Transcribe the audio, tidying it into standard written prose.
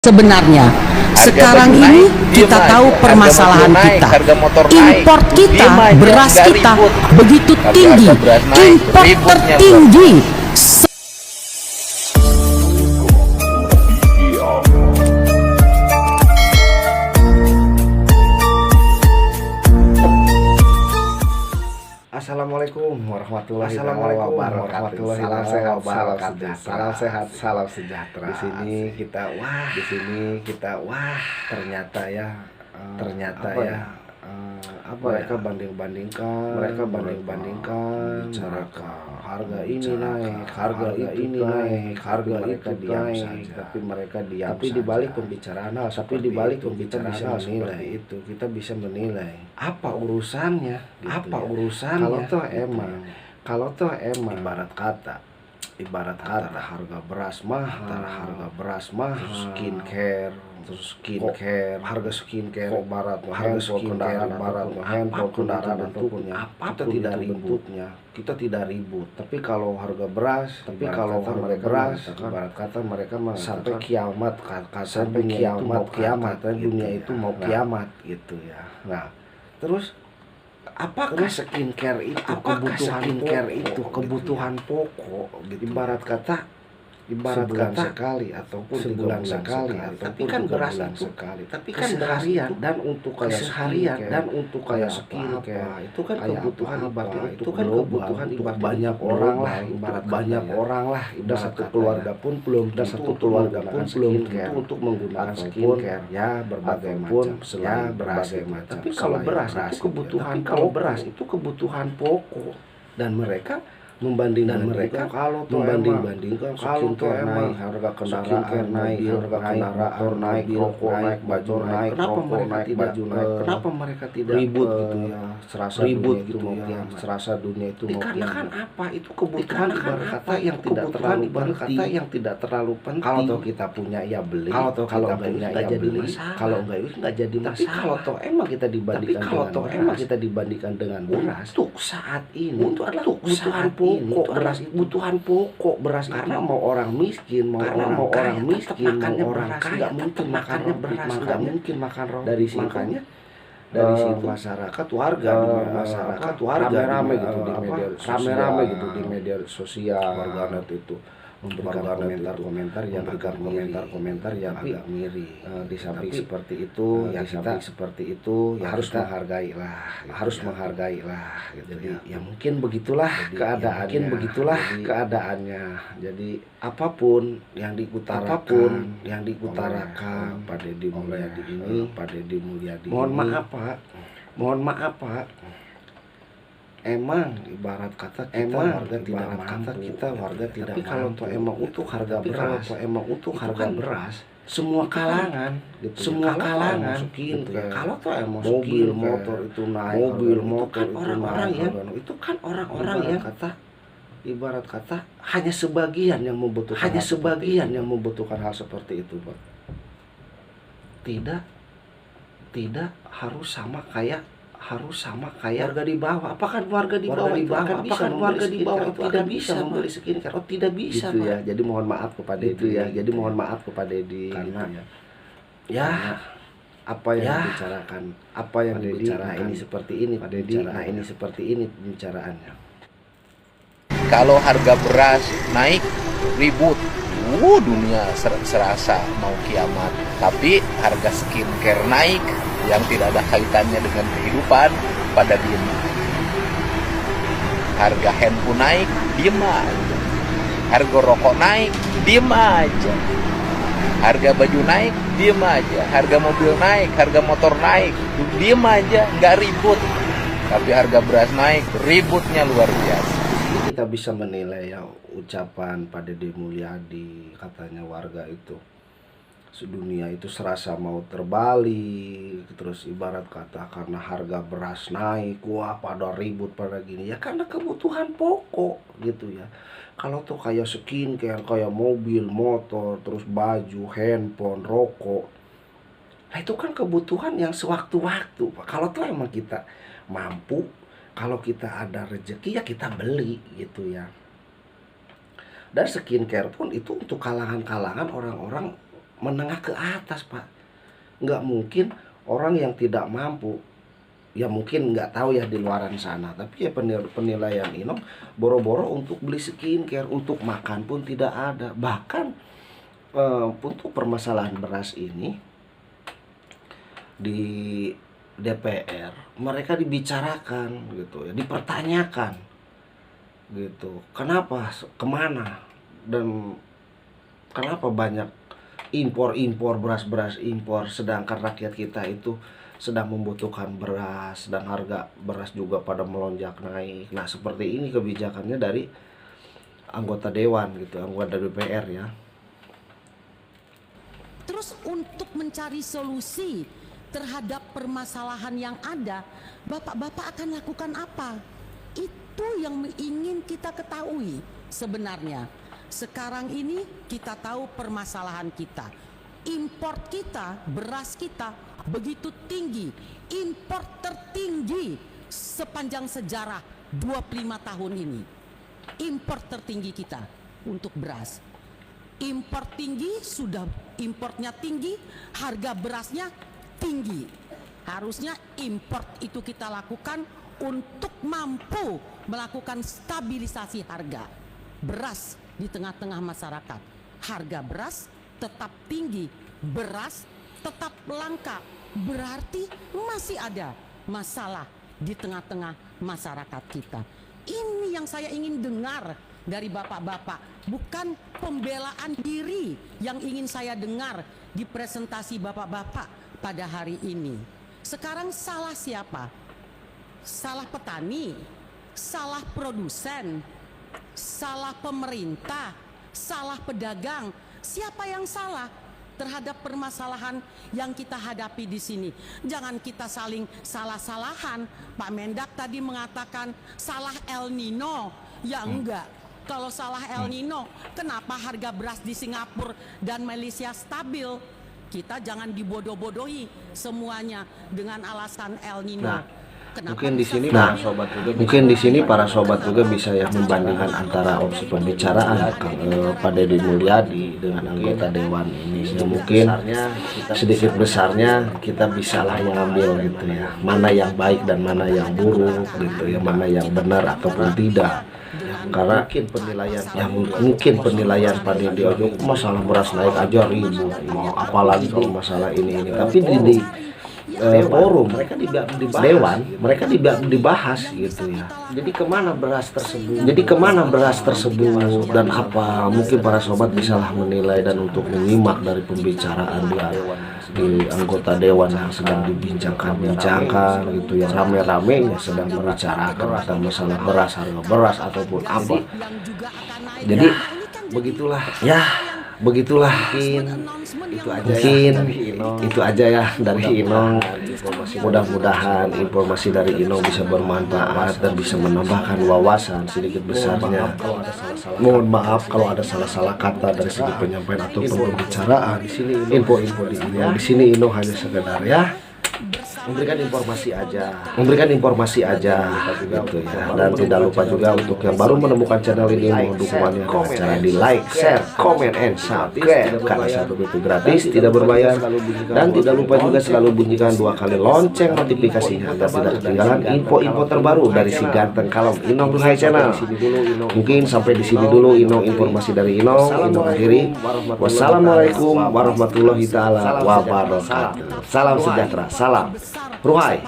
Sebenarnya sekarang ini kita tahu permasalahan kita, import kita, beras kita begitu tinggi, import tertinggi. Assalamualaikum warahmatullahi wabarakatuh. Salam sehat, salam sejahtera. Di sini kita ternyata ya mereka banding-bandingkan harga ini naik, harga itu naik, harga itu diam saja. Tapi mereka diam. Tapi di balik pembicaraan seperti itu kita bisa menilai apa urusannya. Kalau toh emang ibarat kata harga beras mah, terus skincare, harga skincare barat, handphone kendaraan bentuknya, kita tidak ribut. Tapi kalau harga beras, ibarat kata mereka sampai kiamat, dunia itu mau kiamat gitu ya. Nah, terus apakah skincare itu kebutuhan pokok gitu. Ibarat kata sekali ataupun sebulan sekali, tapi kan beras sekali, tapi kan seharian dan untuk kayak skincare itu kan kebutuhan ibarat banyak orang lah, dan satu keluarga pun belum tentu untuk menggunakan skincare ya, berbagai macam. Tapi kalau beras itu kebutuhan pokok, dan mereka membandingkan kalau emang harga kendaraan naik, motor naik, rokok naik, baju naik, kenapa mereka tidak ribut gitu ya, serasa dunia itu mau kiamat. Dikarenakan apa? Itu kebutuhan ibarat kata yang tidak terlalu penting. Kalau toh kita punya ya beli, kalau enggak nggak jadi masalah. Tapi kalau toh emang kita dibandingkan dengan beras, untuk saat ini itu adalah kebutuhan pokok. Kebutuhan pokok beras, karena mau orang miskin, mau orang kaya, nggak mungkin makannya beras, nggak mungkin makan roti. Dari situ masyarakat warga rame-rame gitu di media sosial, warganet itu memberikan komentar yang agak miring. Di samping seperti itu ya harus menghargai lah gitu. Jadi ya mungkin begitulah keadaannya. Jadi apapun yang diutarakan pada Deddy Mulyadi ini, mohon maaf Pak, emang ibarat kata kita warga tidak. Tapi kalau toh emang untuk harga beras, semua kalangan gitu. Kalau toh emang mobil motor itu naik, itu kan orang-orang yang ibarat kata hanya sebagian yang membutuhkan hal seperti itu, Pak. Tidak harus sama kayak warga di bawah. Apakah warga di bawah itu tidak bisa membeli skincare? Oh, tidak bisa, gitu ya. Jadi mohon maaf kepada Deddy karena apa yang dibicarakan ini seperti ini Pak Deddy. Nah, ini seperti ini pembicaraannya. Kalau harga beras naik ribut, dunia serasa mau kiamat. Tapi harga skincare naik yang tidak ada kaitannya dengan kehidupan pada diem. Harga handphone naik, diem aja. Harga rokok naik, diem aja. Harga baju naik, diem aja. Harga mobil naik, harga motor naik, diem aja, nggak ribut. Tapi harga beras naik, ributnya luar biasa. Kita bisa menilai ya ucapan Pak Deddy Mulyadi, katanya warga itu sedunia itu serasa mau terbalik. Terus ibarat kata karena harga beras naik, wah pada ribut pada gini ya, karena kebutuhan pokok gitu ya. Kalau tuh kayak skincare, kayak mobil motor, terus baju, handphone, rokok, nah itu kan kebutuhan yang sewaktu-waktu Pak. Kalau tuh emang kita mampu, kalau kita ada rezeki ya kita beli gitu ya. Dan skincare pun itu untuk kalangan orang-orang menengah ke atas, Pak. Nggak mungkin orang yang tidak mampu, ya mungkin nggak tahu ya di luaran sana, tapi ya penilaian Inong boro-boro untuk beli skincare, untuk makan pun tidak ada. Bahkan untuk permasalahan beras ini di DPR mereka dibicarakan gitu ya, dipertanyakan gitu, kenapa, kemana, dan kenapa banyak impor beras impor, sedangkan rakyat kita itu sedang membutuhkan beras dan harga beras juga pada melonjak naik. Nah, seperti ini kebijakannya dari anggota dewan gitu, anggota DPR ya. Terus untuk mencari solusi terhadap permasalahan yang ada, bapak-bapak akan lakukan apa? Itu yang ingin kita ketahui sebenarnya. Sekarang ini kita tahu permasalahan kita. Import kita, beras kita begitu tinggi, impor tertinggi sepanjang sejarah 25 tahun ini. Impor tertinggi kita untuk beras. Impor tinggi, sudah importnya tinggi, harga berasnya tinggi. Harusnya import itu kita lakukan untuk mampu melakukan stabilisasi harga beras di tengah-tengah masyarakat. Harga beras tetap tinggi, beras tetap langka, berarti masih ada masalah di tengah-tengah masyarakat kita. Ini yang saya ingin dengar dari bapak-bapak, bukan pembelaan diri yang ingin saya dengar di presentasi bapak-bapak pada hari ini. Sekarang salah siapa? Salah petani, salah produsen, salah pemerintah, salah pedagang. Siapa yang salah terhadap permasalahan yang kita hadapi di sini? Jangan kita saling salah-salahan. Pak Mendak tadi mengatakan salah El Nino. Ya enggak. Kalau salah El Nino, kenapa harga beras di Singapura dan Malaysia stabil? Kita jangan dibodoh-bodohi semuanya dengan alasan El Nino. Nah, kenapa mungkin di bisa sini stabil? para sobat juga bisa ya membandingkan antara opsi pembicaraan Pak Deddy Mulyadi dengan anggota dewan ini. Ya, mungkin sedikit besarnya kita bisa lah mengambil gitu ya, mana yang baik dan mana yang buruk gitu ya, mana yang benar ataupun tidak. Karena mungkin penilaian Pak Deddy Ojo, masalah beras naik aja ribut, apalagi kalau masalah ini. Tapi di forum mereka dibahas gitu ya. Jadi kemana beras tersebut dan apa, mungkin para sobat bisalah menilai dan untuk menyimak dari pembicaraan di anggota dewan yang sedang dibincangkan gitu ya, rame-rame sedang membicarakan tentang masalah beras, harga beras ataupun apa. Jadi begitulah mungkin itu aja ya dari Inong. Mudah-mudahan informasi dari Inong bisa bermanfaat dan bisa menambahkan wawasan sedikit besarnya. Mohon maaf kalau ada salah-salah kata dari segi penyampaian atau pembicaraan. Info-info di Inong, di sini Inong hanya sekedar ya memberikan informasi aja gitu ya. Dan tidak lupa juga untuk yang baru menemukan channel ini, mohon dukungannya dengan cara di like, share, comment, and subscribe, karena satu itu gratis, tidak berbayar. Dan tidak lupa juga selalu bunyikan 2 kali lonceng notifikasinya agar tidak ketinggalan info-info terbaru dari si ganteng kalem Inong Duhai Channel. Mungkin sampai di sini dulu Inong, informasi dari Inong akhiri. Wassalamualaikum warahmatullahi taala wabarakatuh. Salam sejahtera, salam Ruhai.